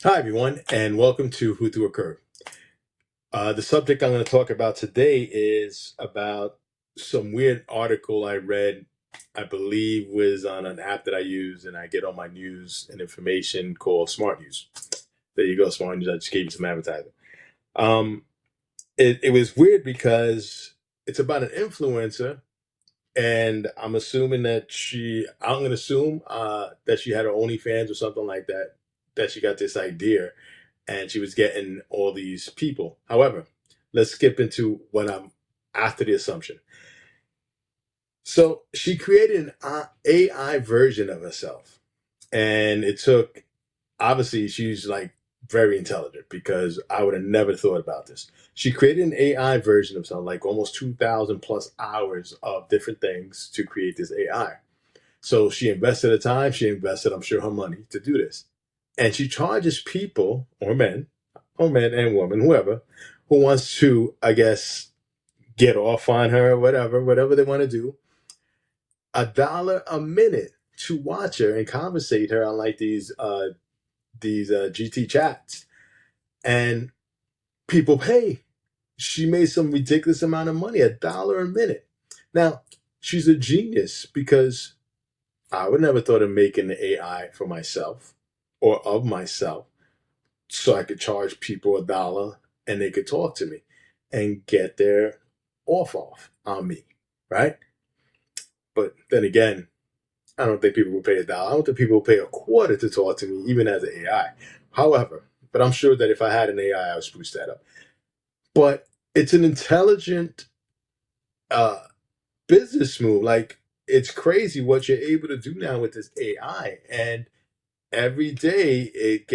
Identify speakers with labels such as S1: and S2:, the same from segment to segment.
S1: Hi, everyone, and welcome to Who Threw a Curve. The subject I'm going to talk about today is about some weird article I read, I believe was on an app that I use, and I get all my news and information called Smart News. There you go, Smart News. I just gave you some advertising. Um, it was weird because it's about an influencer, and I'm going to assume that she had her OnlyFans or something like that, that she got this idea and she was getting all these people. However, let's skip into what I'm after the assumption. So she created an AI version of herself, and it took, obviously, she's like very intelligent because I would have never thought about this. She created an AI version of herself, like almost 2,000 plus hours of different things to create this AI. So she invested her time, she invested, I'm sure, her money to do this. And she charges people, or men and women, whoever, who wants to, I guess, get off on her, whatever they want to do, $1 a minute to watch her and conversate her on like these GT chats. And people pay. She made some ridiculous amount of money, $1 a minute. Now, she's a genius because I would never thought of making the AI for myself or of myself so I could charge people $1 and they could talk to me and get their off on me, right? But then again, I don't think people will pay $1. I don't think people will pay a quarter to talk to me, even as an AI. However, but I'm sure that if I had an AI, I would spruce that up. But it's an intelligent uh, business move. Like, it's crazy what you're able to do now with this AI. And every day it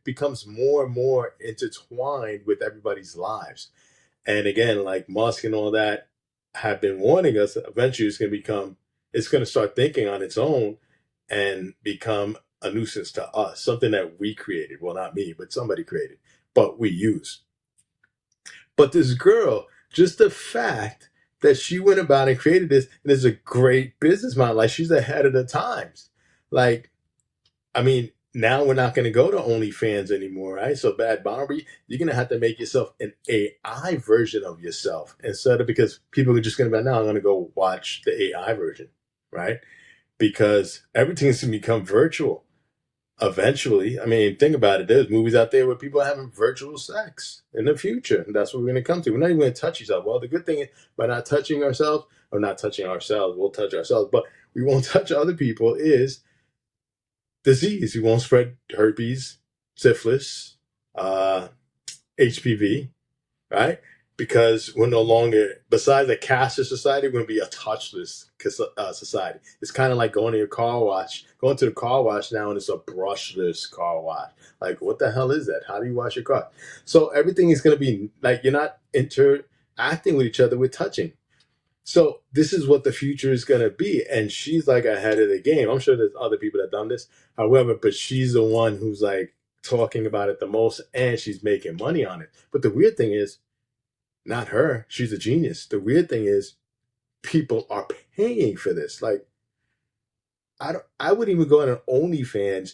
S1: becomes more and more intertwined with everybody's lives. And again, like Musk and all that have been warning us, eventually it's going to start thinking on its own and become a nuisance to us, something that we created. Well, not me, but somebody created, but we use. But this girl, just the fact that she went about and created this, and is a great business model. Like, she's ahead of the times. Like, I mean, now we're not going to go to OnlyFans anymore, right? So, Bad Barbie, you're going to have to make yourself an AI version of yourself instead of, because people are just going to be like, no, I'm going to go watch the AI version, right? Because everything's going to become virtual eventually. I mean, think about it. There's movies out there where people are having virtual sex in the future. And that's what we're going to come to. We're not even going to touch each other. Well, the good thing is, by not touching ourselves, or not touching ourselves, we'll touch ourselves, but we won't touch other people, is disease. You won't spread herpes, syphilis, uh, HPV, right? Because we're no longer, besides a cashless society, we're going to be a touchless society. It's kind of like going to your car wash, going to the car wash now, and it's a brushless car wash. Like, what the hell is that? How do you wash your car? So everything is going to be like, you're not interacting with each other, with touching. So this is what the future is going to be. And she's like ahead of the game. I'm sure there's other people that done this. However, but she's the one who's like talking about it the most, and she's making money on it. But the weird thing is, not her. She's a genius. The weird thing is, people are paying for this. Like, I wouldn't even go on an OnlyFans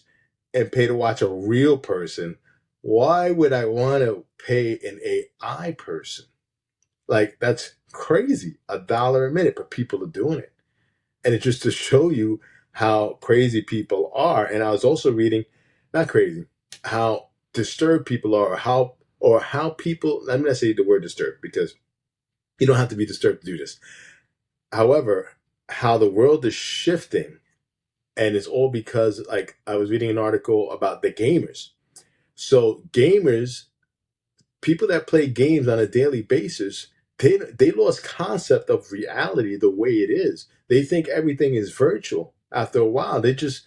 S1: and pay to watch a real person. Why would I want to pay an AI person? Like, that's crazy. $1 a minute, but people are doing it. And it's just to show you how crazy people are. And I was also reading, not crazy, how disturbed people are, or how people, I'm going to say the word disturbed because you don't have to be disturbed to do this. However, how the world is shifting, and it's all because, like, I was reading an article about the gamers. So gamers, people that play games on a daily basis, they lost concept of reality the way it is. They think everything is virtual. After a while, they just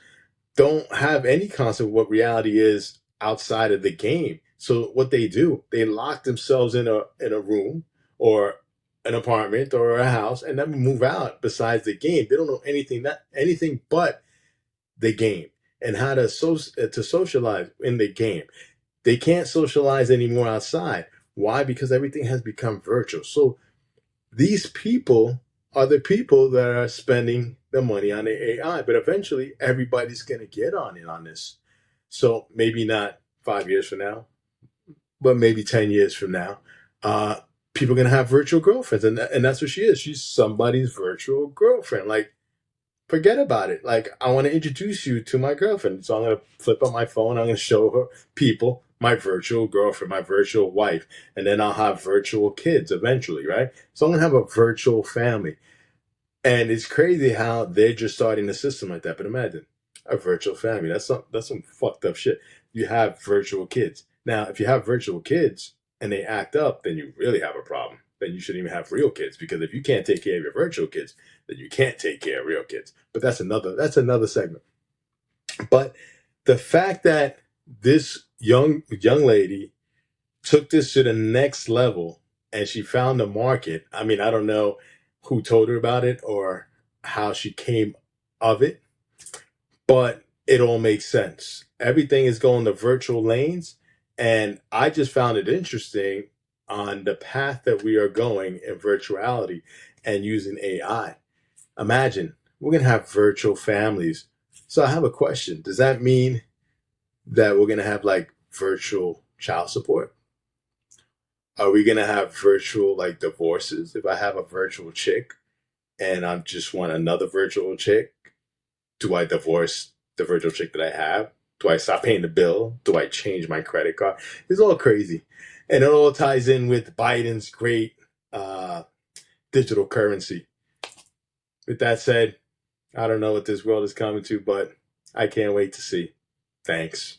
S1: don't have any concept of what reality is outside of the game. So what they do, they lock themselves in a room or an apartment or a house and never move out besides the game. They don't know anything but the game and how to socialize in the game. They can't socialize anymore outside. Why? Because everything has become virtual. So these people are the people that are spending the money on the AI, but eventually everybody's going to get on it on this. So maybe not 5 years from now, but maybe 10 years from now, uh, people are going to have virtual girlfriends. And that's what she is. She's somebody's virtual girlfriend. Like, forget about it. Like, I want to introduce you to my girlfriend. So I'm going to flip up my phone. I'm going to show her people my virtual girlfriend, my virtual wife. And then I'll have virtual kids eventually, right? So I'm going to have a virtual family. And it's crazy how they're just starting a system like that. But imagine a virtual family. That's some fucked up shit. You have virtual kids. Now, if you have virtual kids and they act up, then you really have a problem. Then you shouldn't even have real kids, because if you can't take care of your virtual kids, then you can't take care of real kids. But that's another segment. But the fact that this young lady took this to the next level and she found the market. I mean, I don't know who told her about it or how she came of it, but it all makes sense. Everything is going to virtual lanes. And I just found it interesting on the path that we are going in virtuality and using AI. Imagine we're going to have virtual families. So I have a question. Does that mean that we're going to have like virtual child support? Are we gonna have virtual like divorces? If I have a virtual chick and I just want another virtual chick, do I divorce the virtual chick that I have? Do I stop paying the bill? Do I change my credit card? It's all crazy. And it all ties in with Biden's great uh, digital currency. With that said, I don't know what this world is coming to, but I can't wait to see. Thanks.